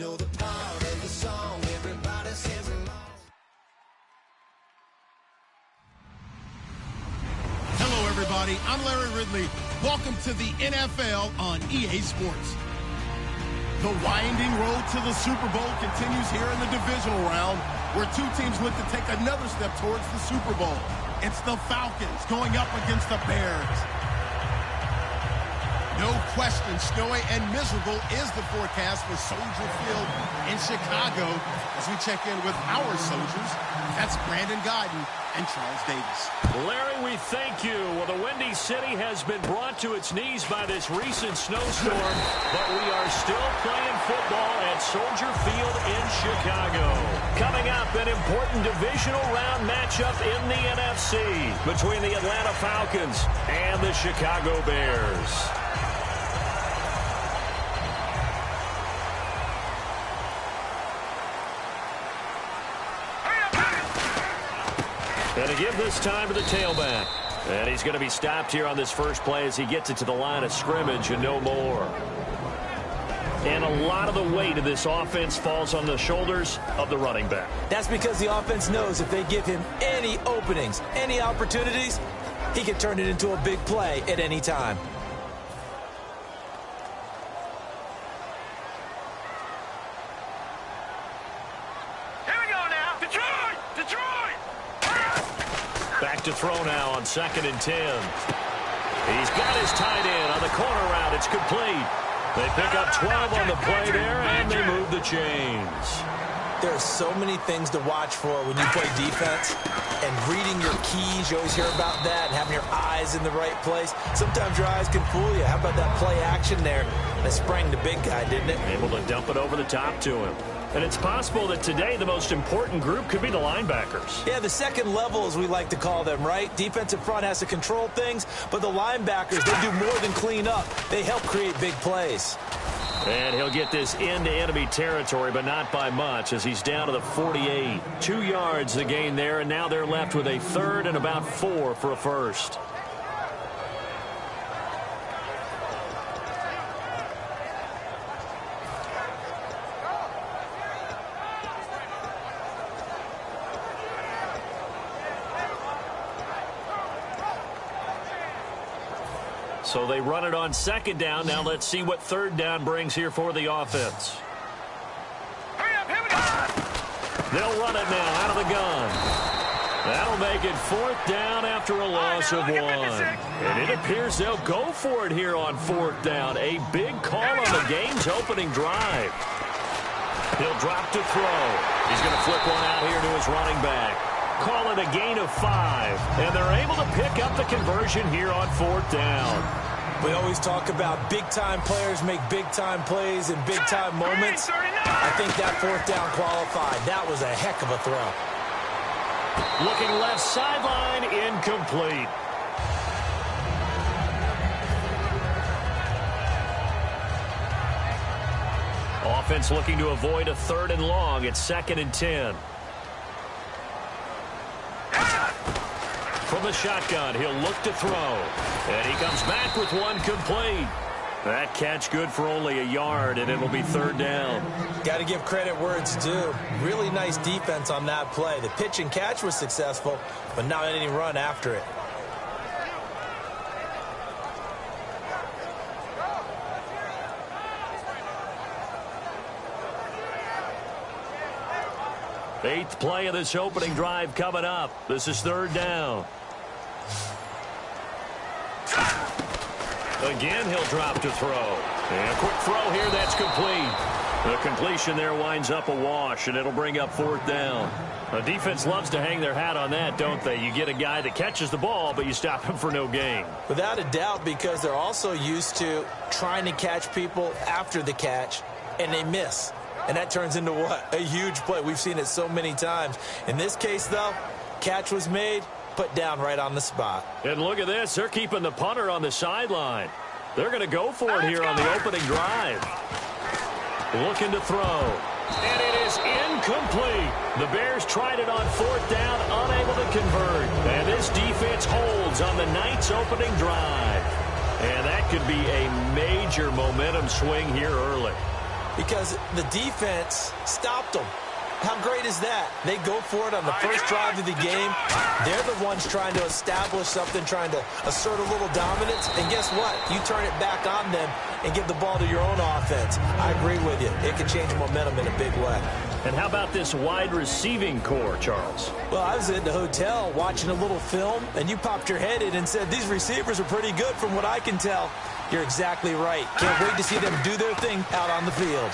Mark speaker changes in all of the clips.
Speaker 1: know the part of the song everybody sings along.
Speaker 2: Hello, everybody. I'm Larry Ridley. Welcome to the NFL on EA Sports. The winding road to the Super Bowl continues here in the divisional round, where two teams look to take another step towards the Super Bowl. It's the Falcons going up against the Bears. No question, snowy and miserable is the forecast for Soldier Field in Chicago as we check in with our soldiers. That's Brandon Gaudin and Charles Davis.
Speaker 3: Larry, we thank you. Well, the Windy City has been brought to its knees by this recent snowstorm, but we are still playing football at Soldier Field in Chicago. Coming up, an important divisional round matchup in the NFC between the Atlanta Falcons and the Chicago Bears. Going to give this time to the tailback. And he's going to be stopped here on this first play as he gets it to the line of scrimmage and no more. And a lot of the weight of this offense falls on the shoulders of the running back.
Speaker 4: That's because the offense knows if they give him any openings, any opportunities, he can turn it into a big play at any time.
Speaker 3: Back to throw now on 2nd and 10. He's got his tight end on the corner route. It's complete. They pick up 12 on the play there, and they move the chains.
Speaker 4: There are so many things to watch for when you play defense. And reading your keys, you always hear about that, and having your eyes in the right place. Sometimes your eyes can fool you. How about that play action there? That sprang the big guy, didn't it?
Speaker 3: Able to dump it over the top to him. And it's possible that today the most important group could be the linebackers.
Speaker 4: Yeah, the second level, as we like to call them, right? Defensive front has to control things, but the linebackers, they do more than clean up. They help create big plays.
Speaker 3: And he'll get this into enemy territory, but not by much, as he's down to the 48. 2 yards the gain there, and now they're left with a third and about 4 for a first. So they run it on 2nd down. Now let's see what 3rd down brings here for the offense. They'll run it now out of the gun. That'll make it 4th down after a loss of 1. And it appears they'll go for it here on 4th down. A big call on the game's opening drive. He'll drop to throw. He's going to flip one out here to his running back. Call it a gain of 5. And they're able to pick up the conversion here on 4th down.
Speaker 4: We always talk about big-time players make big-time plays in big-time moments. I think that 4th down qualified. That was a heck of a throw.
Speaker 3: Looking left sideline, incomplete. Offense looking to avoid a 3rd and long. It's 2nd and 10. From the shotgun, he'll look to throw. And he comes back with one complete. That catch good for only a yard, and it'll be 3rd down.
Speaker 4: Got to give credit where it's due. Really nice defense on that play. The pitch and catch was successful, but not any run after it.
Speaker 3: Eighth play of this opening drive coming up. This is 3rd down. Again, he'll drop to throw. And a quick throw here, that's complete. The completion there winds up a wash, and it'll bring up 4th down. The defense loves to hang their hat on that, don't they? You get a guy that catches the ball, but you stop him for no gain.
Speaker 4: Without a doubt, because they're also used to trying to catch people after the catch, and they miss. And that turns into what? A huge play. We've seen it so many times. In this case, though, catch was made, put down right on the spot.
Speaker 3: And look at this. They're keeping the punter on the sideline. They're going to go for it here on the opening drive. Looking to throw. And it is incomplete. The Bears tried it on 4th down, unable to convert. And this defense holds on the night's opening drive. And that could be a major momentum swing here early.
Speaker 4: because the defense stopped them. How great is that? They go for it on the first drive of the game. They're the ones trying to establish something, trying to assert a little dominance. And guess what? You turn it back on them and give the ball to your own offense. I agree with you. It can change momentum in a big way.
Speaker 3: And how about this wide receiving core, Charles?
Speaker 4: Well, I was at the hotel watching a little film, and you popped your head in and said, these receivers are pretty good from what I can tell. You're exactly right. Can't wait to see them do their thing out on the field.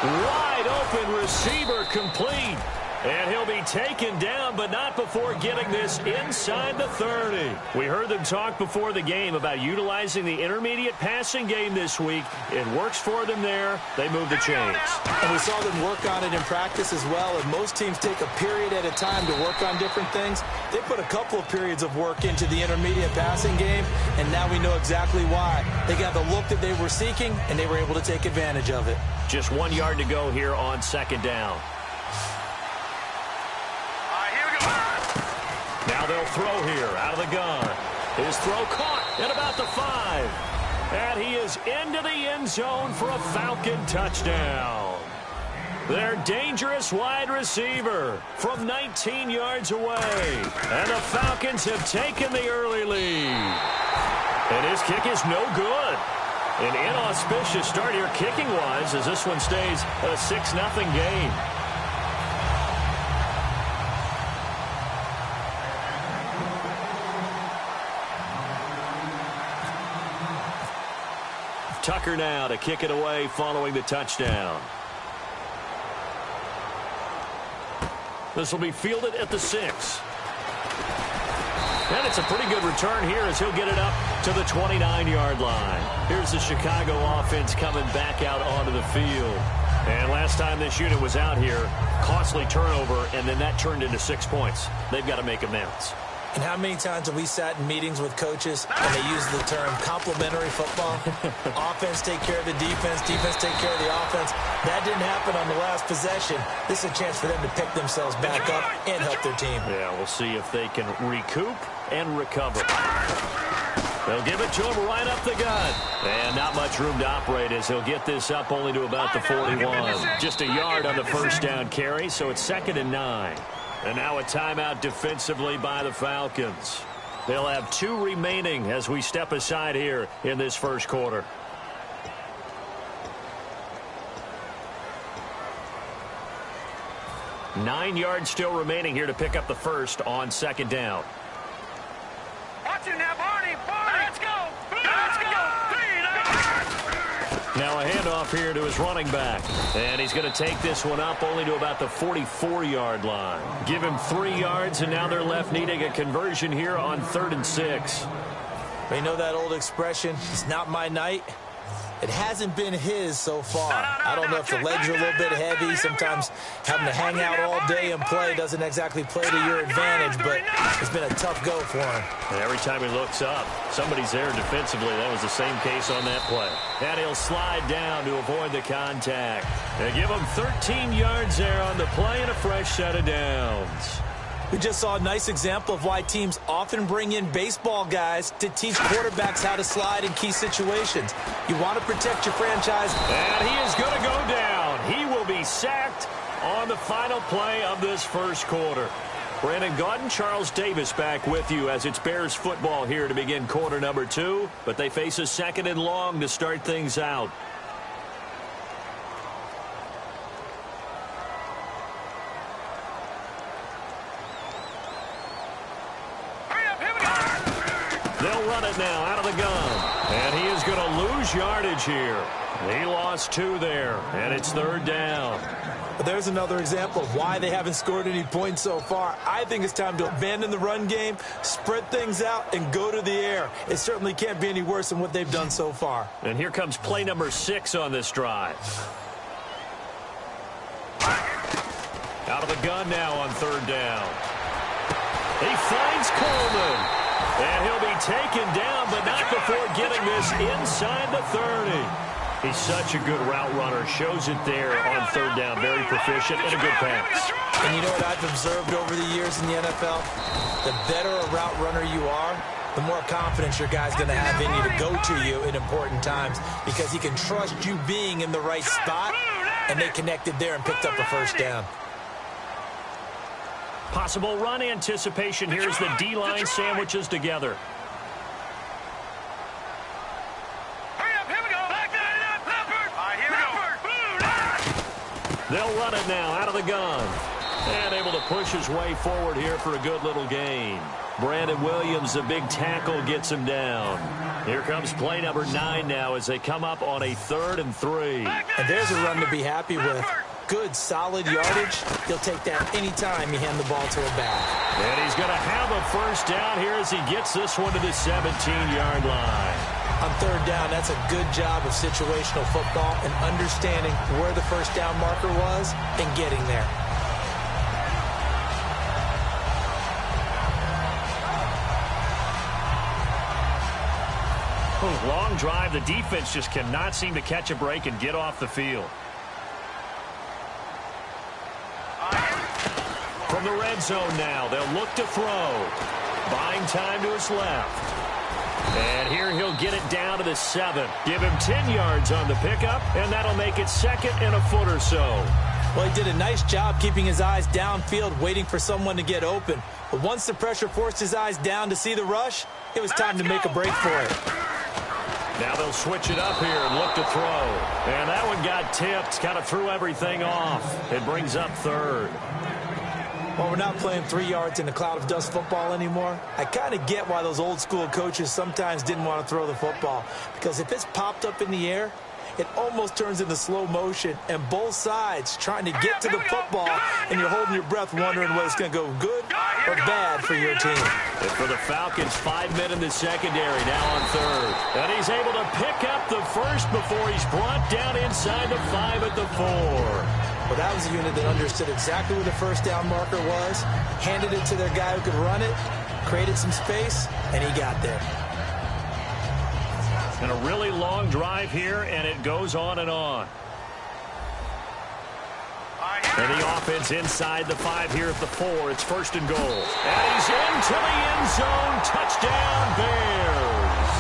Speaker 3: Wide open receiver complete. And he'll be taken down, but not before getting this inside the 30. We heard them talk before the game about utilizing the intermediate passing game this week. It works for them there. They move the chains.
Speaker 4: And we saw them work on it in practice as well. And most teams take a period at a time to work on different things. They put a couple of periods of work into the intermediate passing game, and now we know exactly why. They got the look that they were seeking, and they were able to take advantage of it.
Speaker 3: Just 1 yard to go here on second down. Now they'll throw here out of the gun. His throw caught at about the 5. And he is into the end zone for a Falcon touchdown. Their dangerous wide receiver from 19 yards away. And the Falcons have taken the early lead. And his kick is no good. An inauspicious start here kicking-wise as this one stays a 6-0 game. Tucker now to kick it away following the touchdown. This will be fielded at the 6. And it's a pretty good return here as he'll get it up to the 29-yard line. Here's the Chicago offense coming back out onto the field. And last time this unit was out here, costly turnover, and then that turned into 6 points. They've got to make amends.
Speaker 4: And how many times have we sat in meetings with coaches and they use the term complementary football? Offense take care of the defense, defense take care of the offense. That didn't happen on the last possession. This is a chance for them to pick themselves back up and help their team.
Speaker 3: Yeah, we'll see if they can recoup and recover. They'll give it to him right up the gut. And not much room to operate as he'll get this up only to about the 41. Just a yard on the first down carry, so it's 2nd and 9. And now a timeout defensively by the Falcons. They'll have 2 remaining as we step aside here in this first quarter. Nine yards still remaining here to pick up the first on second down.
Speaker 5: Watch it now, Barney. Let's go. Let's go.
Speaker 3: Now a handoff here to his running back. And he's going to take this one up only to about the 44-yard line. Give him 3 yards, and now they're left needing a conversion here on 3rd and 6.
Speaker 4: You know that old expression, it's not my night? It hasn't been his so far. I don't know if the legs are a little bit heavy. Sometimes having to hang out all day and play doesn't exactly play to your advantage, but it's been a tough go for him.
Speaker 3: And every time he looks up, somebody's there defensively. That was the same case on that play. And he'll slide down to avoid the contact. They give him 13 yards there on the play and a fresh set of downs.
Speaker 4: We just saw a nice example of why teams often bring in baseball guys to teach quarterbacks how to slide in key situations. You want to protect your franchise.
Speaker 3: And he is going to go down. He will be sacked on the final play of this first quarter. Brandon Gaudin, Charles Davis back with you as it's Bears football here to begin quarter number 2. But they face a 2nd and long to start things out. They'll run it now out of the gun. And he is going to lose yardage here. He lost 2 there, and it's 3rd down.
Speaker 4: But there's another example of why they haven't scored any points so far. I think it's time to abandon the run game, spread things out, and go to the air. It certainly can't be any worse than what they've done so far.
Speaker 3: And here comes play number 6 on this drive. Out of the gun now on 3rd down. He finds Coleman. And he'll be taken down, but not before getting this inside the 30. He's such a good route runner. Shows it there on 3rd down. Very proficient and a good pass.
Speaker 4: And you know what I've observed over the years in the NFL? The better a route runner you are, the more confidence your guy's going to have in you to go to you in important times because he can trust you being in the right spot, and they connected there and picked up a first down.
Speaker 3: Possible run anticipation here as the D-line sandwiches together. They'll run it now out of the gun. And able to push his way forward here for a good little gain. Brandon Williams, a big tackle, gets him down. Here comes play number 9 now as they come up on a 3rd and 3.
Speaker 4: And there's a run to be happy with. Good, solid yardage. He'll take that anytime you hand the ball to a back.
Speaker 3: And he's going to have a first down here as he gets this one to the 17-yard line.
Speaker 4: On 3rd down, that's a good job of situational football and understanding where the first down marker was and getting there.
Speaker 3: Long drive. The defense just cannot seem to catch a break and get off the field. From the red zone now, they'll look to throw. Buying time to his left. And here he'll get it down to the 7. Give him 10 yards on the pickup, and that'll make it 2nd and a foot or so.
Speaker 4: Well, he did a nice job keeping his eyes downfield, waiting for someone to get open. But once the pressure forced his eyes down to see the rush, it was time to make a break for it.
Speaker 3: Now they'll switch it up here and look to throw. And that one got tipped, kind of threw everything off. It brings up 3rd.
Speaker 4: Well, we're not playing 3 yards in a cloud of dust football anymore. I kind of get why those old school coaches sometimes didn't want to throw the football. Because if it's popped up in the air, it almost turns into slow motion. And both sides trying to get to the football, and you're holding your breath wondering whether it's going to go good or bad for your team.
Speaker 3: And for the Falcons, 5 men in the secondary now on 3rd. And he's able to pick up the first before he's brought down inside the 5 at the 4.
Speaker 4: Well, that was a unit that understood exactly where the first down marker was, handed it to their guy who could run it, created some space, and he got there.
Speaker 3: And a really long drive here, and it goes on and on. And the offense inside the 5 here at the 4. It's 1st and goal. And he's into the end zone. Touchdown, Bears.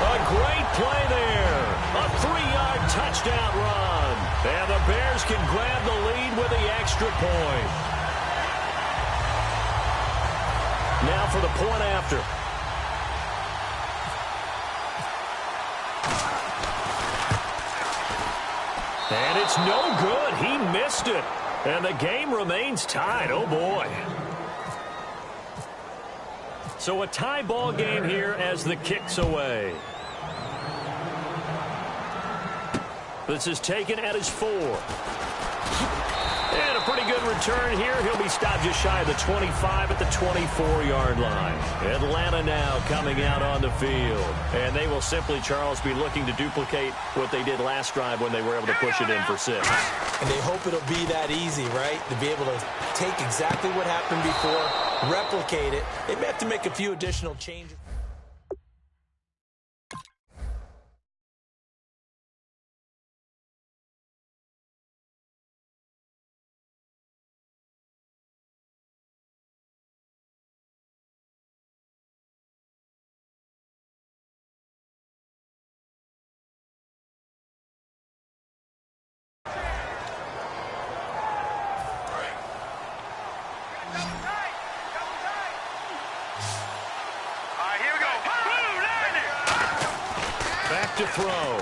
Speaker 3: A great play there. A 3-yard touchdown run. And the Bears can grab the lead with the extra point. Now for the point after. And it's no good. He missed it. And the game remains tied. Oh, boy. So a tie ball game here as the kick's away. This is taken at his 4. And a pretty good return here. He'll be stopped just shy of the 25 at the 24-yard line. Atlanta now coming out on the field. And they will simply, Charles, be looking to duplicate what they did last drive when they were able to push it in for 6.
Speaker 4: And they hope it'll be that easy, right? To be able to take exactly what happened before, replicate it. They may have to make a few additional changes.
Speaker 3: To throw. Oh,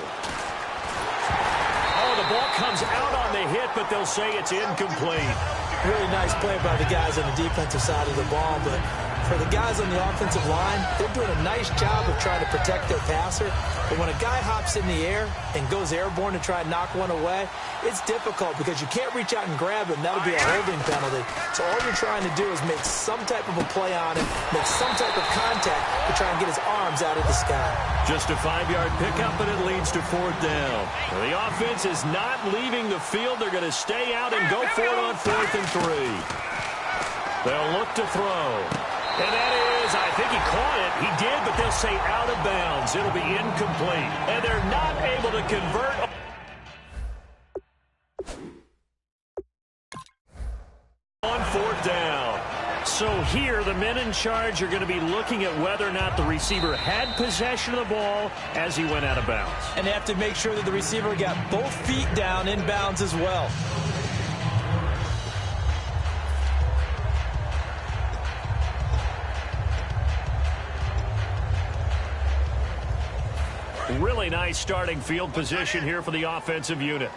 Speaker 3: the ball comes out on the hit, but they'll say it's incomplete.
Speaker 4: Really nice play by the guys on the defensive side of the ball, but for the guys on the offensive line, they're doing a nice job of trying to protect their passer. But when a guy hops in the air and goes airborne to try and knock one away, it's difficult because you can't reach out and grab him. That'll be a holding penalty. So all you're trying to do is make some type of a play on him, make some type of contact to try and get his arms out of the sky.
Speaker 3: Just a 5-yard pickup, and it leads to 4th down. The offense is not leaving the field. They're going to stay out and go for it on 4th and 3. They'll look to throw. And that is, I think he caught it. He did, but they'll say out of bounds. It'll be incomplete. And they're not able to convert on 4th down. So here, the men in charge are going to be looking at whether or not the receiver had possession of the ball as he went out of bounds.
Speaker 4: And they have to make sure that the receiver got both feet down in bounds as well.
Speaker 3: Really nice starting field position here for the offensive unit.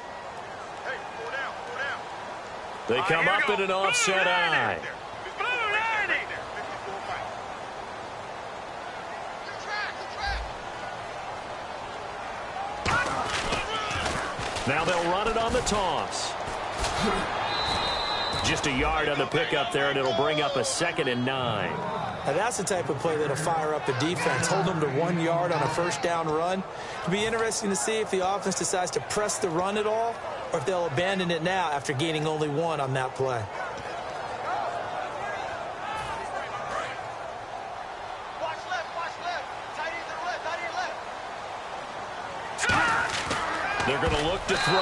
Speaker 3: They come up in an offset eye. Now they'll run it on the toss. Just a yard on the pickup there, and it'll bring up a 2nd and 9.
Speaker 4: Now that's the type of play that'll fire up the defense. Hold them to 1 yard on a first down run. It'll be interesting to see if the offense decides to press the run at all, or if they'll abandon it now after gaining only 1 on that play.
Speaker 5: Watch left. Tight end to the left, tight end left.
Speaker 3: They're going to look to throw.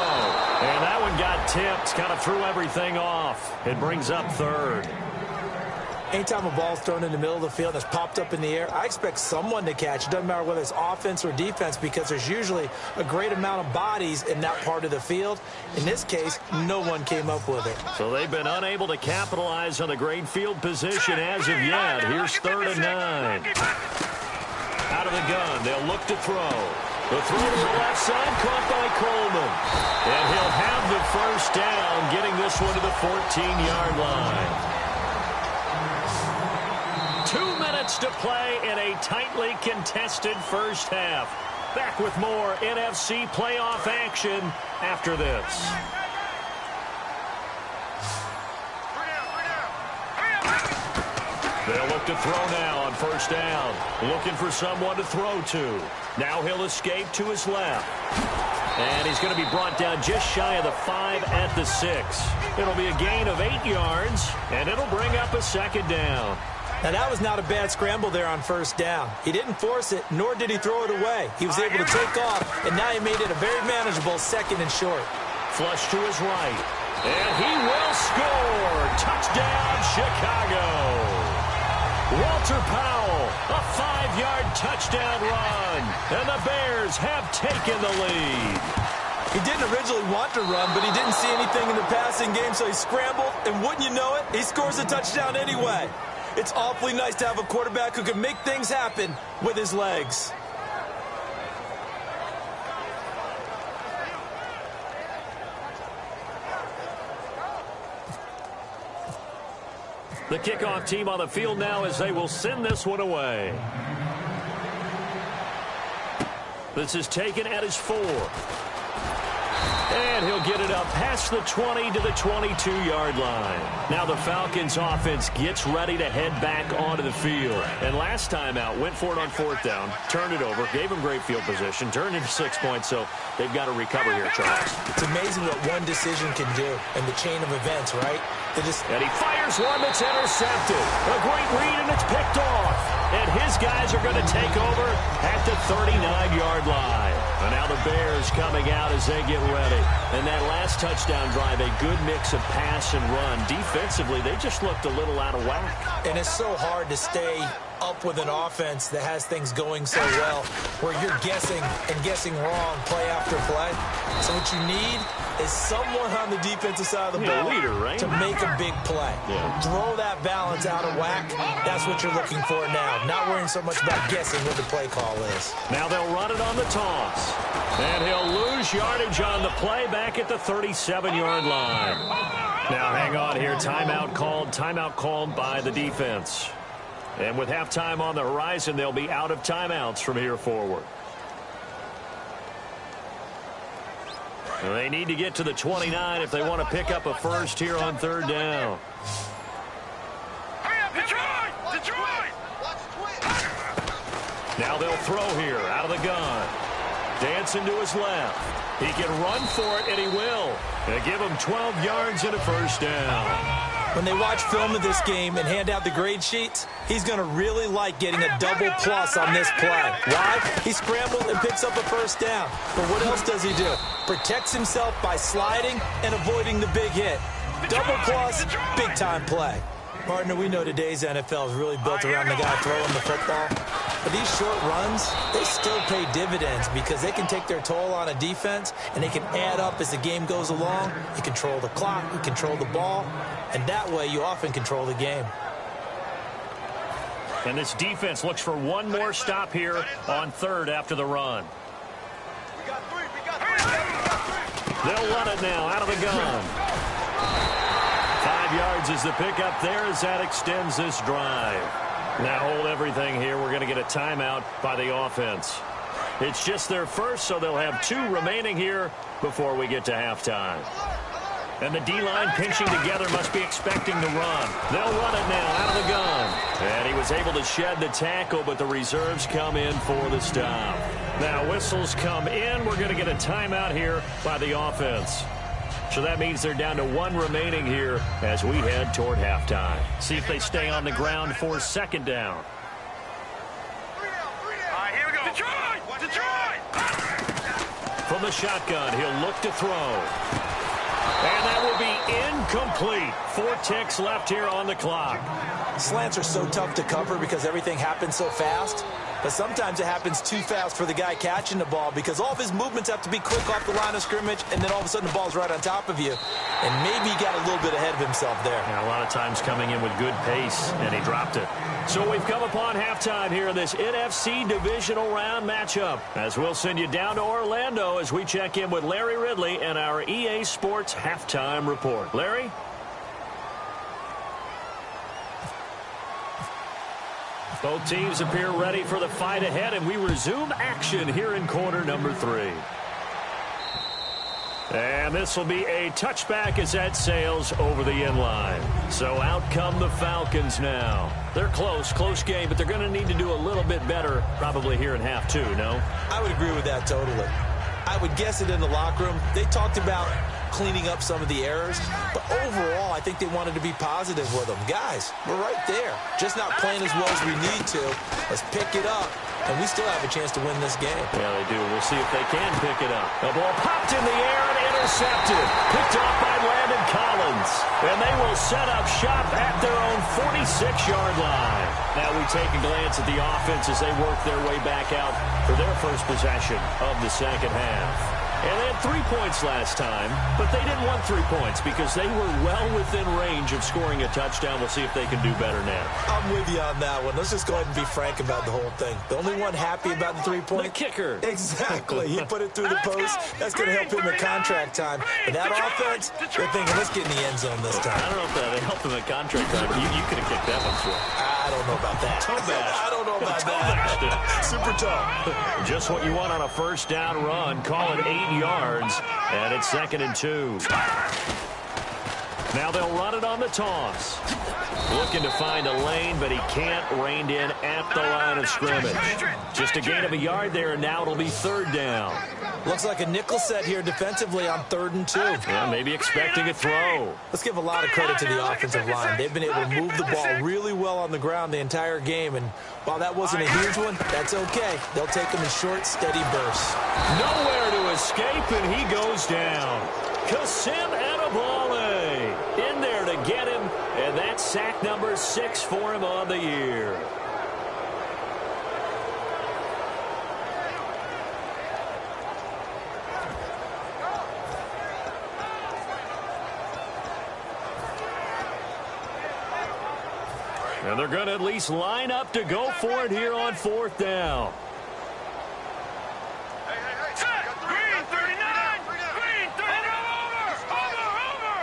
Speaker 3: And that one got tipped, kind of threw everything off. It brings up 3rd.
Speaker 4: Anytime a ball's thrown in the middle of the field and it's popped up in the air, I expect someone to catch. It doesn't matter whether it's offense or defense, because there's usually a great amount of bodies in that part of the field. In this case, no one came up with it.
Speaker 3: So they've been unable to capitalize on the great field position as of yet. Here's 3rd and 9. Out of the gun, they'll look to throw. The throw to the left side, caught by Coleman. And he'll have the first down, getting this one to the 14-yard line. 2 minutes to play in a tightly contested first half. Back with more NFC playoff action after this. They'll look to throw now on first down. Looking for someone to throw to. Now he'll escape to his left. And he's going to be brought down just shy of the 5 at the 6. It'll be a gain of 8 yards, and it'll bring up a 2nd down.
Speaker 4: Now, that was not a bad scramble there on first down. He didn't force it, nor did he throw it away. He was able to take off, and now he made it a very manageable 2nd and short.
Speaker 3: Flush to his right. And he will score. Touchdown, Chicago. Walter Powell, a 5-yard touchdown run. And the Bears have taken the lead.
Speaker 4: He didn't originally want to run, but he didn't see anything in the passing game, so he scrambled, and wouldn't you know it, he scores a touchdown anyway. It's awfully nice to have a quarterback who can make things happen with his legs.
Speaker 3: The kickoff team on the field now as they will send this one away. This is taken at his 4. And he'll get it up past the 20 to the 22-yard line. Now the Falcons offense gets ready to head back onto the field. And last time out, went for it on 4th down, turned it over, gave him great field position, turned into 6 points, so they've got to recover here, Charles.
Speaker 4: It's amazing what one decision can do in the chain of events, right?
Speaker 3: And he fires one that's intercepted. A great read, and it's picked off. And his guys are going to take over at the 39-yard line. And now the Bears coming out as they get ready. And that last touchdown drive, a good mix of pass and run. Defensively, they just looked a little out of whack.
Speaker 4: And it's so hard to stay up with an offense that has things going so well, where you're guessing and guessing wrong play after play. So what you need is someone on the defensive side of the ball
Speaker 3: leader, right?
Speaker 4: to make a big play.
Speaker 3: Yeah.
Speaker 4: Throw that balance out of whack. That's what you're looking for now. Not worrying so much about guessing what the play call is.
Speaker 3: Now they'll run it on the toss. And he'll lose yardage on the play back at the 37-yard line. Now hang on here. Timeout called by the defense. And with halftime on the horizon, they'll be out of timeouts from here forward. And they need to get to the 29 if they want to pick up a first here on 3rd down.
Speaker 5: Hurry up, Detroit!
Speaker 3: Now they'll throw here out of the gun. Dancing to his left. He can run for it, and he will. And give him 12 yards and a first down.
Speaker 4: When they watch film of this game and hand out the grade sheets, he's going to really like getting a double plus on this play. Why? He scrambled and picks up a first down. But what else does he do? Protects himself by sliding and avoiding the big hit. Double plus, big-time play. Partner, we know today's NFL is really built around the guy throwing the football. But these short runs, they still pay dividends because they can take their toll on a defense, and they can add up as the game goes along. You control the clock, you control the ball, and that way you often control the game.
Speaker 3: And this defense looks for one more stop here on third after the run. They'll run it now out of the gun. 5 yards is the pickup there as that extends this drive. Now hold everything here. We're going to get a timeout by the offense. It's just their first, so they'll have 2 remaining here before we get to halftime. And the D-line pinching together must be expecting to run. They'll run it now out of the gun. And he was able to shed the tackle, but the reserves come in for the stop. Now whistles come in. We're going to get a timeout here by the offense. So that means they're down to 1 remaining here as we head toward halftime. See if they stay on the ground for second down.
Speaker 5: All right, here we go. Detroit! Detroit!
Speaker 3: From the shotgun, he'll look to throw. And that will be incomplete. 4 ticks left here on the clock.
Speaker 4: Slants are so tough to cover because everything happens so fast. But sometimes it happens too fast for the guy catching the ball because all of his movements have to be quick off the line of scrimmage, and then all of a sudden the ball's right on top of you. And maybe he got a little bit ahead of himself there.
Speaker 3: Yeah, a lot of times coming in with good pace, and he dropped it. So we've come upon halftime here in this NFC divisional round matchup. As we'll send you down to Orlando as we check in with Larry Ridley and our EA Sports halftime report. Larry? Both teams appear ready for the fight ahead, and we resume action here in quarter number 3. And this will be a touchback as that sails over the end line. So out come the Falcons now. They're close game, but they're going to need to do a little bit better probably here in half 2, no?
Speaker 4: I would agree with that totally. I would guess it in the locker room. They talked about cleaning up some of the errors, but overall I think they wanted to be positive with them. Guys, we're right there, just not playing as well as we need to. Let's pick it up, and we still have a chance to win this game.
Speaker 3: Yeah, they do. We'll see if they can pick it up. The ball popped in the air and intercepted, picked off by Landon Collins, and they will set up shop at their own 46-yard line. Now we take a glance at the offense as they work their way back out for their first possession of the second half. And they had 3 points last time, but they didn't want 3 points because they were well within range of scoring a touchdown. We'll see if they can do better now.
Speaker 4: I'm with you on that one. Let's just go ahead and be frank about the whole thing. The only one happy about the 3-point?
Speaker 3: The kicker.
Speaker 4: Exactly. He put it through the post. That's going to help him in contract time. But that offense, they're thinking, let's get in the end zone this time.
Speaker 3: I don't know if that helped him in contract time. You could have kicked that one for him.
Speaker 4: I don't know about that. I don't know about that. Super tough.
Speaker 3: Just what you want on a first down run. Call it 8 yards, and it's 2nd and 2. Now they'll run it on the toss. Looking to find a lane, but he can't rein in at the line of scrimmage. Just a gain of a yard there, and now it'll be 3rd down.
Speaker 4: Looks like a nickel set here defensively on 3rd and 2.
Speaker 3: Yeah, maybe expecting a throw.
Speaker 4: Let's give a lot of credit to the offensive line. They've been able to move the ball really well on the ground the entire game, and while that wasn't a huge one, that's okay. They'll take them in short, steady bursts.
Speaker 3: Nowhere to escape, and he goes down. Kasim Adebawale in there to get him, and that's sack number 6 for him on the year. And they're going to at least line up to go for it here on 4th down.
Speaker 5: Green 39! Green 39! Over!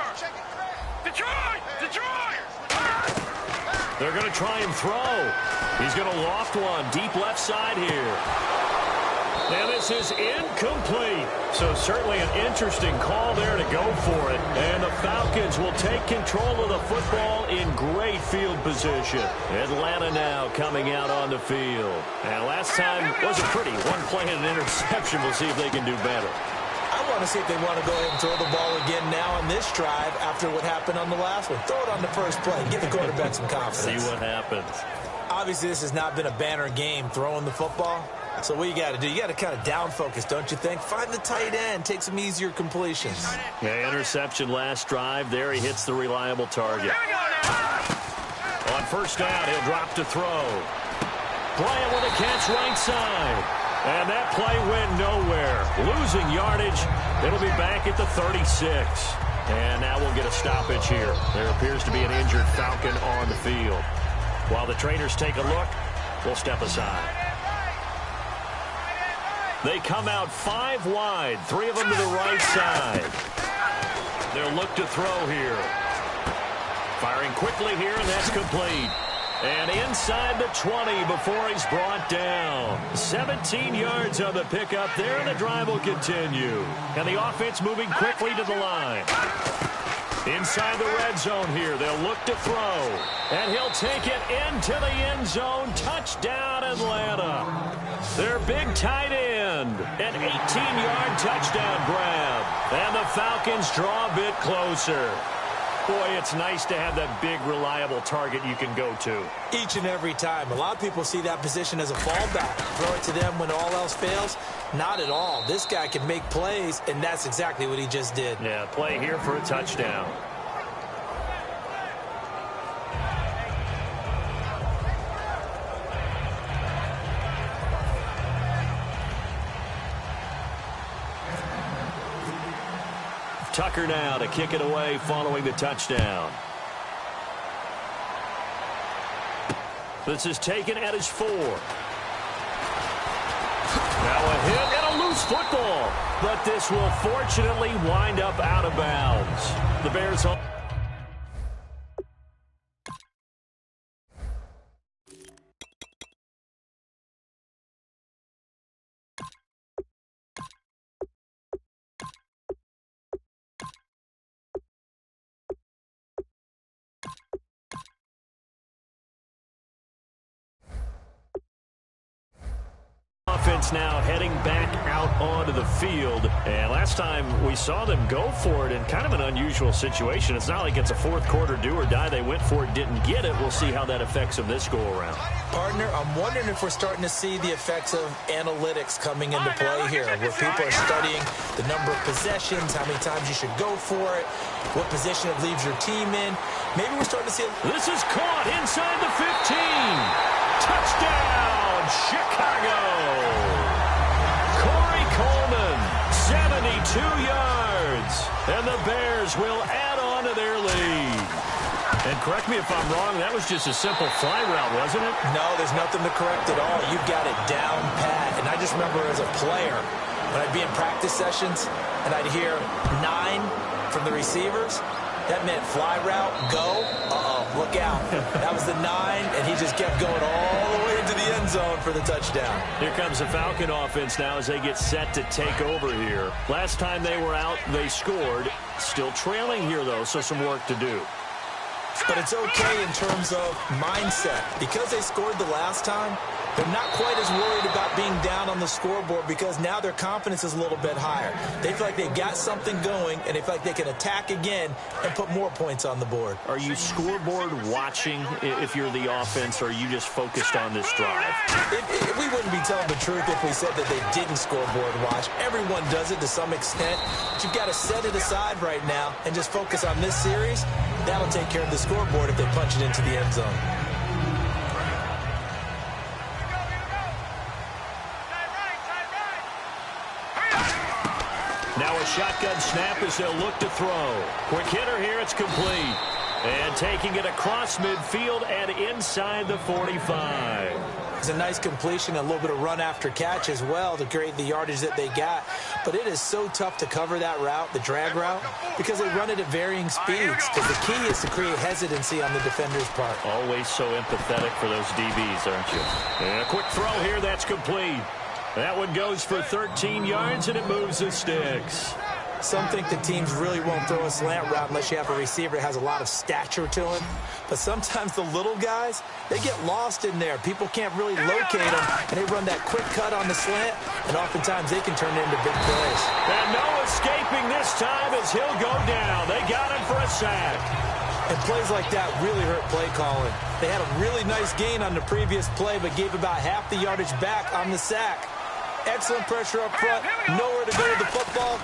Speaker 5: Detroit!
Speaker 3: They're going to try and throw. He's going to loft one deep left side here. And this is incomplete. So certainly an interesting call there to go for it. And the Falcons will take control of the football in great field position. Atlanta now coming out on the field. And last time wasn't pretty. One play and an interception. We'll see if they can do better.
Speaker 4: I want to see if they want to go ahead and throw the ball again now on this drive after what happened on the last one. Throw it on the first play. Give the quarterback some confidence.
Speaker 3: See what happens.
Speaker 4: Obviously, this has not been a banner game throwing the football. So what you got to do, you got to kind of down focus, don't you think? Find the tight end, take some easier completions.
Speaker 3: Yeah, interception last drive. There he hits the reliable target. On first down, he'll drop to throw. Bryant with a catch right side. And that play went nowhere. Losing yardage. It'll be back at the 36. And now we'll get a stoppage here. There appears to be an injured Falcon on the field. While the trainers take a look, we'll step aside. They come out 5 wide, 3 of them to the right side. They'll look to throw here. Firing quickly here, and that's complete. And inside the 20 before he's brought down. 17 yards on the pickup there, and the drive will continue. And the offense moving quickly to the line. Inside the red zone here, they'll look to throw. And he'll take it into the end zone. Touchdown, Atlanta. Their big tight end. An 18-yard touchdown grab. And the Falcons draw a bit closer. Boy, it's nice to have that big, reliable target you can go to.
Speaker 4: Each and every time. A lot of people see that position as a fallback. Throw it to them when all else fails. Not at all. This guy can make plays, and that's exactly what he just did.
Speaker 3: Yeah, play here for a touchdown. Tucker now to kick it away following the touchdown. This is taken at his 4. Now a hit and a loose football. But this will fortunately wind up out of bounds. The Bears home. Offense now heading back out onto the field. And last time we saw them go for it in kind of an unusual situation. It's not like it's a fourth quarter do or die. They went for it, didn't get it. We'll see how that affects them this go around.
Speaker 4: Partner, I'm wondering if we're starting to see the effects of analytics coming into play here, where people are studying the number of possessions, how many times you should go for it, what position it leaves your team in. Maybe we're starting to see it.
Speaker 3: This is caught inside the 15. Touchdown, Chicago. Corey Coleman, 72 yards. And the Bears will add on to their lead. And correct me if I'm wrong, that was just a simple fly route, wasn't it?
Speaker 4: No, there's nothing to correct at all. You've got it down pat. And I just remember as a player, when I'd be in practice sessions and I'd hear 9 from the receivers, that meant fly route, go, look out. That was the 9, and he just kept going all the way into the end zone for the touchdown.
Speaker 3: Here comes the Falcon offense now as they get set to take over here. Last time they were out, they scored. Still trailing here, though, so some work to do.
Speaker 4: But it's okay in terms of mindset. Because they scored the last time, they're not quite as worried about being down on the scoreboard because now their confidence is a little bit higher. They feel like they've got something going, and they feel like they can attack again and put more points on the board.
Speaker 3: Are you scoreboard watching if you're the offense, or are you just focused on this drive?
Speaker 4: We wouldn't be telling the truth if we said that they didn't scoreboard watch. Everyone does it to some extent. But you've got to set it aside right now and just focus on this series. That'll take care of the scoreboard if they punch it into the end zone.
Speaker 3: Now a shotgun snap as they'll look to throw. Quick hitter here, it's complete. And taking it across midfield and inside the 45.
Speaker 4: It's a nice completion, a little bit of run after catch as well to create the yardage that they got. But it is so tough to cover that route, the drag route, because they run it at varying speeds. Because the key is to create hesitancy on the defender's part.
Speaker 3: Always so empathetic for those DBs, aren't you? And a quick throw here, that's complete. That one goes for 13 yards, and it moves the sticks.
Speaker 4: Some think the teams really won't throw a slant route unless you have a receiver that has a lot of stature to him. But sometimes the little guys, they get lost in there. People can't really locate them, and they run that quick cut on the slant, and oftentimes they can turn it into big plays.
Speaker 3: And no escaping this time as he'll go down. They got him for a sack.
Speaker 4: And plays like that really hurt play calling. They had a really nice gain on the previous play, but gave about half the yardage back on the sack. Excellent pressure up front. Nowhere to go with the football.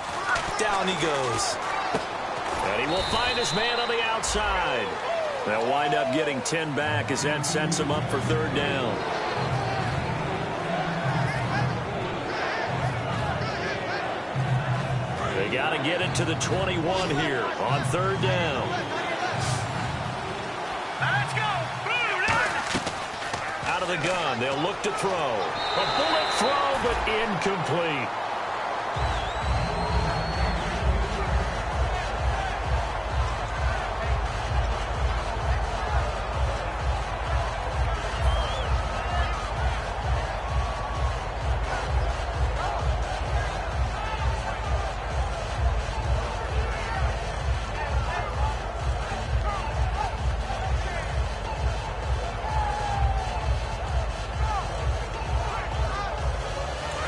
Speaker 4: Down he goes.
Speaker 3: And he will find his man on the outside. They'll wind up getting 10 back as that sets them up for third down. They got to get it to the 21 here on third down.
Speaker 5: Let's go.
Speaker 3: Out of the gun, they'll look to throw. A bullet throw, but incomplete.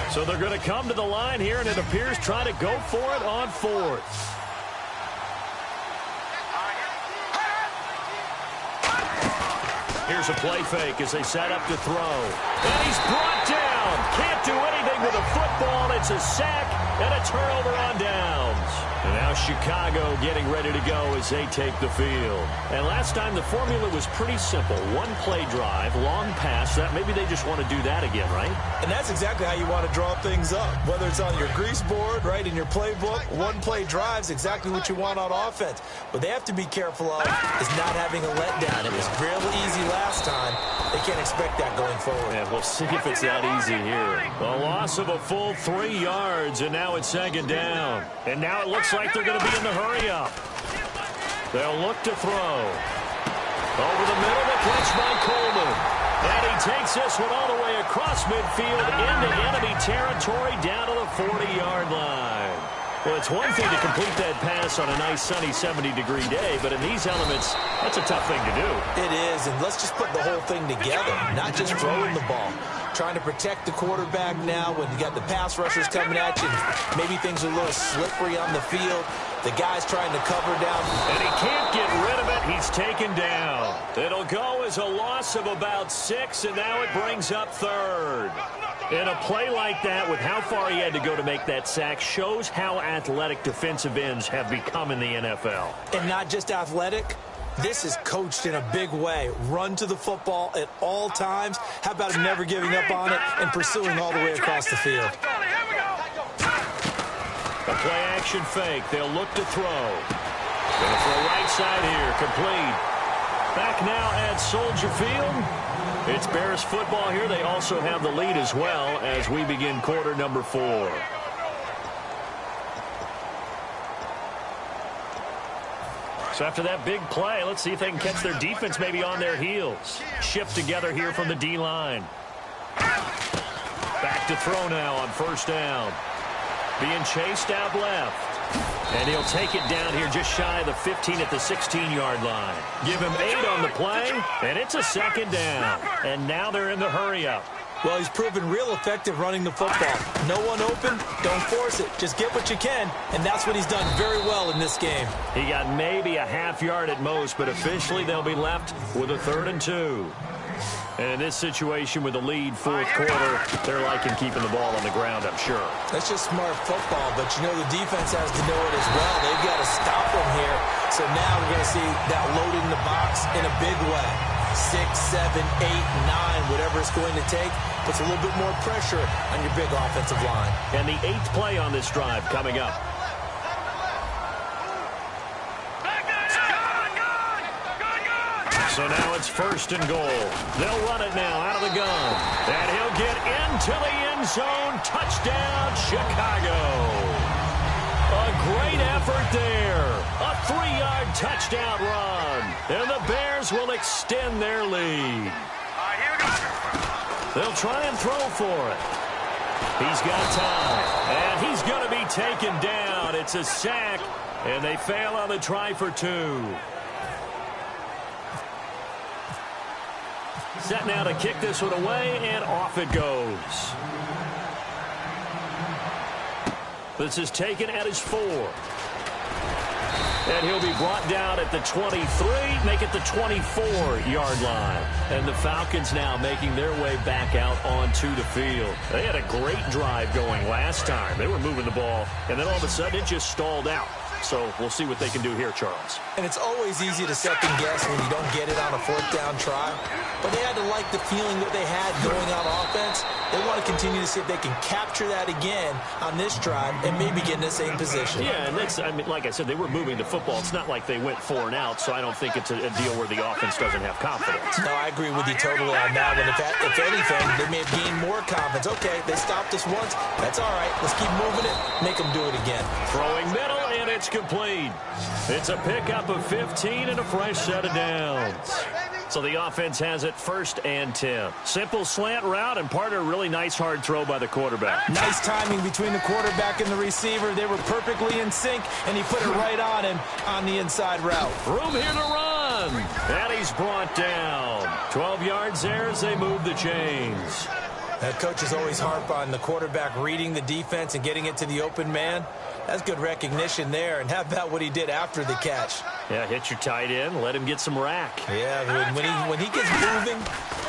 Speaker 3: So they're going to come to the line here, and it appears trying to go for it on fourth. Here's a play fake as they set up to throw. And he's brought down. Can't do anything with a football. It's a sack and a turnover on downs. And now Chicago getting ready to go as they take the field. And last time the formula was pretty simple. One play drive, long pass. That maybe they just want to do that again, right?
Speaker 4: And that's exactly how you want to draw things up. Whether it's on your grease board, right, in your playbook, one play drive's exactly what you want on offense. What they have to be careful of is not having a letdown. It was real easy last time. They can't expect that going forward.
Speaker 3: And we'll see if it's that easy here. A loss of a full 3 yards, and now it's second down. And now it looks like they're going to be in the hurry-up. They'll look to throw. Over the middle, the catch by Coleman. And he takes this one all the way across midfield into enemy territory down to the 40-yard line. Well, it's one thing to complete that pass on a nice sunny 70-degree day, but in these elements, that's a tough thing to do.
Speaker 4: It is, and let's just put the whole thing together, not just throwing the ball. Trying to protect the quarterback now when you got the pass rushers coming at you. Maybe things are a little slippery on the field. The guy's trying to cover down.
Speaker 3: And he can't get rid of it. He's taken down. It'll go as a loss of about 6, and now it brings up third. And a play like that, with how far he had to go to make that sack, shows how athletic defensive ends have become in the NFL.
Speaker 4: And not just athletic. This is coached in a big way. Run to the football at all times. How about him never giving up on it and pursuing all the way across the field?
Speaker 3: A play-action fake. They'll look to throw. Going to throw right side here. Complete. Back now at Soldier Field. It's Bears football here. They also have the lead as well as we begin quarter number 4. So after that big play, let's see if they can catch their defense maybe on their heels. Shift together here from the D-line. Back to throw now on first down. Being chased out left. And he'll take it down here just shy of the 15 at the 16-yard line. Give him 8 on the play, and it's a second down. And now they're in the hurry-up.
Speaker 4: Well, he's proven real effective running the football. No one open, don't force it. Just get what you can, and that's what he's done very well in this game.
Speaker 3: He got maybe a half yard at most, but officially they'll be left with a 3rd and 2. And in this situation with the lead fourth quarter, they're liking keeping the ball on the ground, I'm sure.
Speaker 4: That's just smart football, but you know the defense has to know it as well. They've got to stop them here. So now we're going to see that loading the box in a big way. 6, 7, 8, 9, whatever it's going to take, puts a little bit more pressure on your big offensive line.
Speaker 3: And the 8th play on this drive coming up. So now it's 1st and goal. They'll run it now out of the gun. And he'll get into the end zone. Touchdown, Chicago. A great effort there. A 3-yard touchdown run. And the Bears will extend their lead. They'll try and throw for it. He's got time. And he's going to be taken down. It's a sack. And they fail on the try for 2. Set now to kick this one away, and off it goes. This is taken at his 4. And he'll be brought down at the 23, make it the 24-yard line. And the Falcons now making their way back out onto the field. They had a great drive going last time. They were moving the ball, and then all of a sudden it just stalled out. So we'll see what they can do here, Charles.
Speaker 4: And it's always easy to second guess when you don't get it on a fourth down try. But they had to like the feeling that they had going on offense. They want to continue to see if they can capture that again on this drive and maybe get in the same position.
Speaker 3: Yeah, and that's, I mean, like I said, they were moving the football. It's not like they went 4 and out, so I don't think it's a deal where the offense doesn't have confidence.
Speaker 4: No, I agree with you totally on that one. If anything, they may have gained more confidence. Okay, they stopped us once. That's all right. Let's keep moving it. Make them do it again.
Speaker 3: Throwing middle, and it's complete. It's a pickup of 15 and a fresh set of downs. So the offense has it 1st and 10. Simple slant route and part of a really nice hard throw by the quarterback.
Speaker 4: Nice timing between the quarterback and the receiver. They were perfectly in sync, and he put it right on him on the inside route.
Speaker 3: Room here to run. And he's brought down. 12 yards there as they move the chains.
Speaker 4: That coach is always harp on the quarterback reading the defense and getting it to the open man. That's good recognition there. And how about what he did after the catch?
Speaker 3: Yeah, hit your tight end, let him get some rack.
Speaker 4: Yeah, when he gets moving,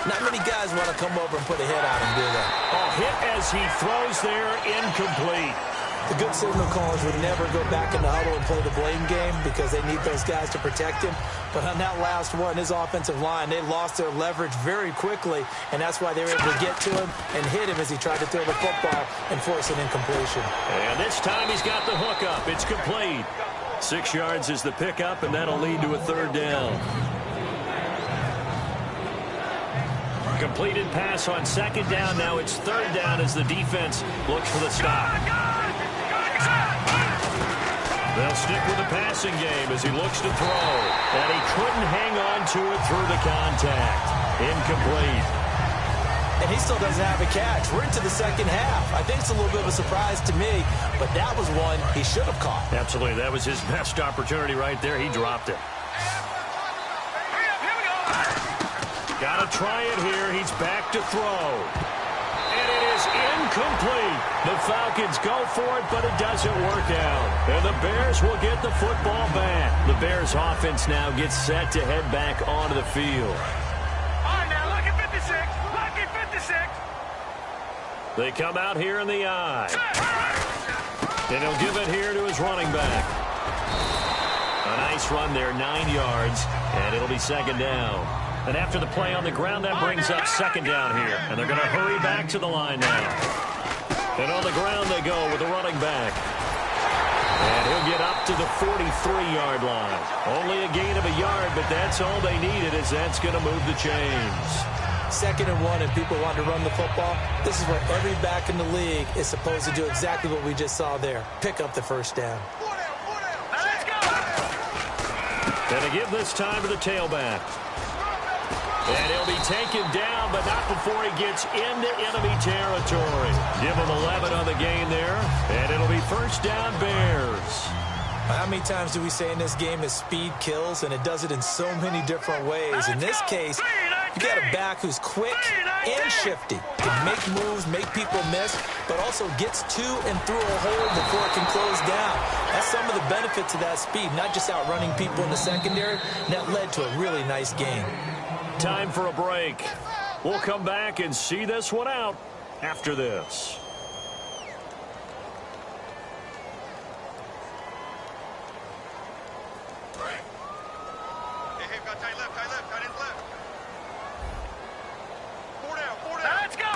Speaker 4: not many guys want to come over and put a hit on him, do they?
Speaker 3: Oh, hit as he throws there, incomplete.
Speaker 4: The good signal callers would never go back in the huddle and play the blame game because they need those guys to protect him. But on that last one, his offensive line, they lost their leverage very quickly, and that's why they were able to get to him and hit him as he tried to throw the football and force an incompletion.
Speaker 3: And this time he's got the hook up. It's complete. 6 yards is the pickup, and that'll lead to a 3rd down. Completed pass on 2nd down. Now it's 3rd down as the defense looks for the stop. They'll stick with the passing game as he looks to throw. And he couldn't hang on to it through the contact. Incomplete.
Speaker 4: And he still doesn't have a catch. We're into the second half. I think it's a little bit of a surprise to me, but that was one he should have caught.
Speaker 3: Absolutely. That was his best opportunity right there. He dropped it. Got to try it here. He's back to throw. And it is incomplete. The Falcons go for it, but it doesn't work out. And the Bears will get the football back. The Bears offense now gets set to head back onto the field.
Speaker 5: All right, now look at 56. Look at 56.
Speaker 3: They come out here in the eye. And he'll give it here to his running back. A nice run there, 9 yards, and it'll be 2nd down. And after the play on the ground, that brings up 2nd down here. And they're going to hurry back to the line now. And on the ground they go with the running back. And he'll get up to the 43-yard line. Only a gain of a yard, but that's all they needed, as that's going to move the chains.
Speaker 4: 2nd and 1, and people want to run the football. This is where every back in the league is supposed to do exactly what we just saw there. Pick up the 1st down.
Speaker 5: Let's go.
Speaker 3: And to give this time to the tailback. And he'll be taken down, but not before he gets into enemy territory. Give him 11 on the gain there, and it'll be 1st down Bears.
Speaker 4: How many times do we say in this game that speed kills, and it does it in so many different ways? In this case, you got a back who's quick and shifty. Can make moves, make people miss, but also gets to and through a hole before it can close down. That's some of the benefits of that speed, not just outrunning people in the secondary. That led to a really nice game.
Speaker 3: Time for a break. We'll come back and see this one out after this.
Speaker 5: Hey, got tight left, tight end left. 4 down. Let's go.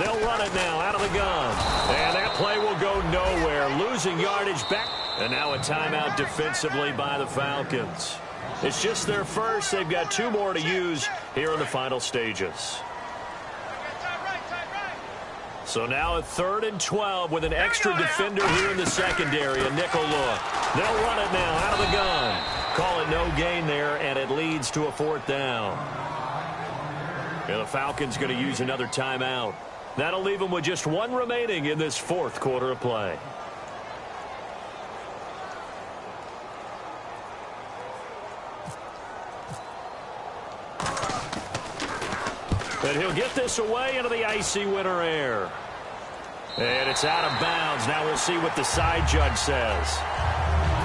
Speaker 3: They'll run it now out of the gun. And that play will go nowhere. Losing yardage back. And now a timeout defensively by the Falcons. It's just their first. They've got 2 more to use here in the final stages. So now a 3rd and 12 with an extra defender here in the secondary. A nickel look. They'll run it now out of the gun. Call it no gain there, and it leads to a 4th down. And the Falcons going to use another timeout. That'll leave them with just 1 remaining in this 4th quarter of play. And he'll get this away into the icy winter air. And it's out of bounds. Now we'll see what the side judge says.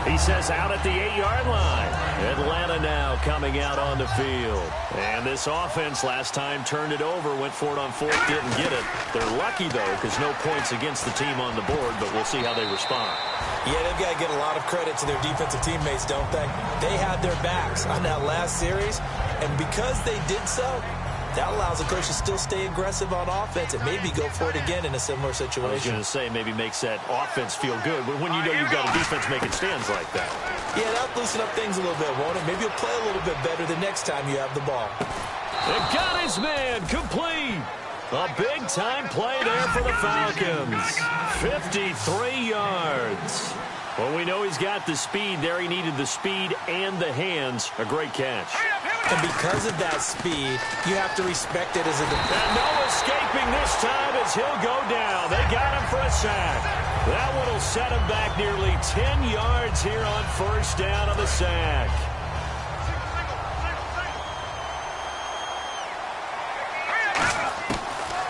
Speaker 3: He says out at the 8-yard line. Atlanta now coming out on the field. And this offense last time turned it over, went for it on fourth, didn't get it. They're lucky, though, because no points against the team on the board, but we'll see how they respond.
Speaker 4: Yeah, they've got to get a lot of credit to their defensive teammates, don't they? They had their backs on that last series, and because they did so, that allows the coach to still stay aggressive on offense and maybe go for it again in a similar situation.
Speaker 3: I was going to say, maybe makes that offense feel good, but when you know you've got a defense making stands like that.
Speaker 4: Yeah, that'll loosen up things a little bit, won't it? Maybe you'll play a little bit better the next time you have the ball.
Speaker 3: It got his man complete. A big-time play there for the Falcons. 53 yards. Well, we know he's got the speed there. He needed the speed and the hands. A great catch.
Speaker 4: And because of that speed, you have to respect it as a defense.
Speaker 3: And no escaping this time as he'll go down. They got him for a sack. That one will set him back nearly 10 yards here on first down on the sack.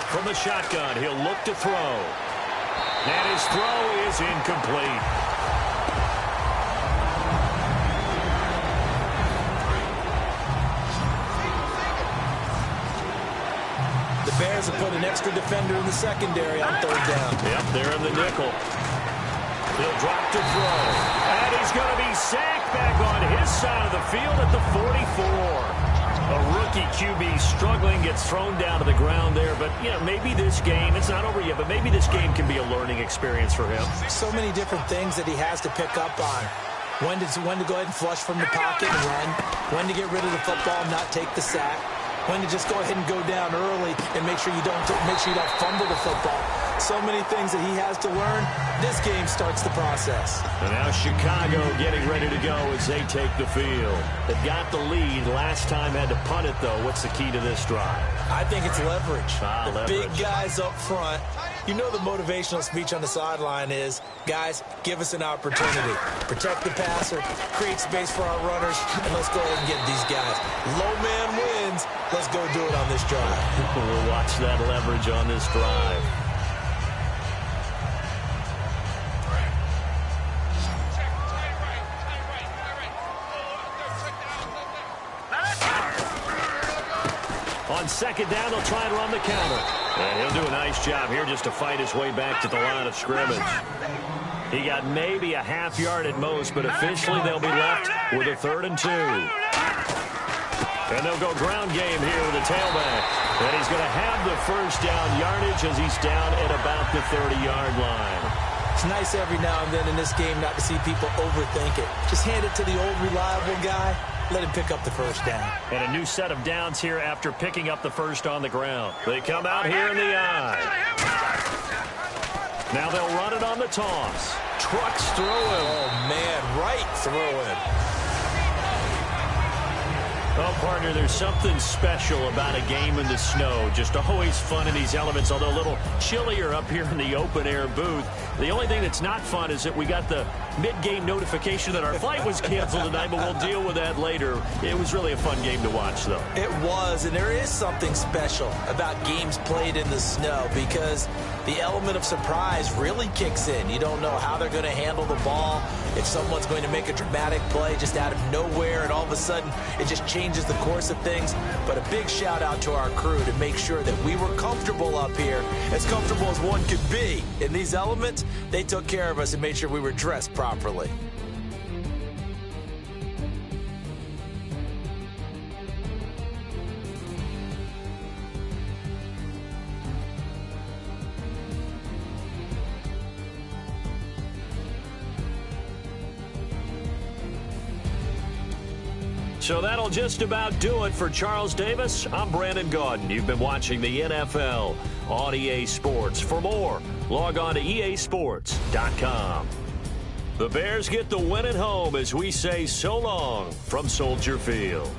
Speaker 3: From the shotgun, he'll look to throw. And his throw is incomplete.
Speaker 4: The Bears have put an extra defender in the secondary on third down.
Speaker 3: Yep, they're in the nickel. He'll drop to throw. And he's going to be sacked back on his side of the field at the 44. A rookie QB struggling, gets thrown down to the ground there. But, you know, maybe this game, it's not over yet, but maybe this game can be a learning experience for him.
Speaker 4: So many different things that he has to pick up on. When to go ahead and flush from the pocket and run. When to get rid of the football and not take the sack. When to just go ahead and go down early and make sure you don't fumble the football. So many things that he has to learn. This game starts the process.
Speaker 3: And now Chicago getting ready to go as they take the field. They've got the lead. Last time had to punt it, though. What's the key to this drive?
Speaker 4: I think it's leverage.
Speaker 3: Leverage.
Speaker 4: Big guys up front. You know the motivational speech on the sideline is, guys, give us an opportunity. Protect the passer, create space for our runners, and let's go ahead and get these guys. Low man wins. Let's go do it on this drive.
Speaker 3: We'll watch that leverage on this drive. On second down, they'll try and run the counter. And he'll do a nice job here just to fight his way back to the line of scrimmage. He got maybe a half yard at most, but officially they'll be left with a 3rd and 2. And they'll go ground game here with the tailback. And he's going to have the first down yardage as he's down at about the 30-yard line.
Speaker 4: It's nice every now and then in this game not to see people overthink it. Just hand it to the old reliable guy. Let him pick up the first down.
Speaker 3: And a new set of downs here after picking up the first on the ground. They come out here in the eye. Now they'll run it on the toss. Trucks through him.
Speaker 4: Oh, man, right through him.
Speaker 3: Oh, partner, there's something special about a game in the snow. Just always fun in these elements, although a little chillier up here in the open-air booth. The only thing that's not fun is that we got the mid-game notification that our flight was canceled tonight, but we'll deal with that later. It was really a fun game to watch, though.
Speaker 4: It was, and there is something special about games played in the snow because the element of surprise really kicks in. You don't know how they're going to handle the ball, if someone's going to make a dramatic play just out of nowhere, and all of a sudden it just changes the course of things. But a big shout out to our crew to make sure that we were comfortable up here, as comfortable as one could be. In these elements, they took care of us and made sure we were dressed properly.
Speaker 3: So that'll just about do it for Charles Davis. I'm Brandon Gaudin. You've been watching the NFL on EA Sports. For more, log on to easports.com. The Bears get the win at home as we say so long from Soldier Field.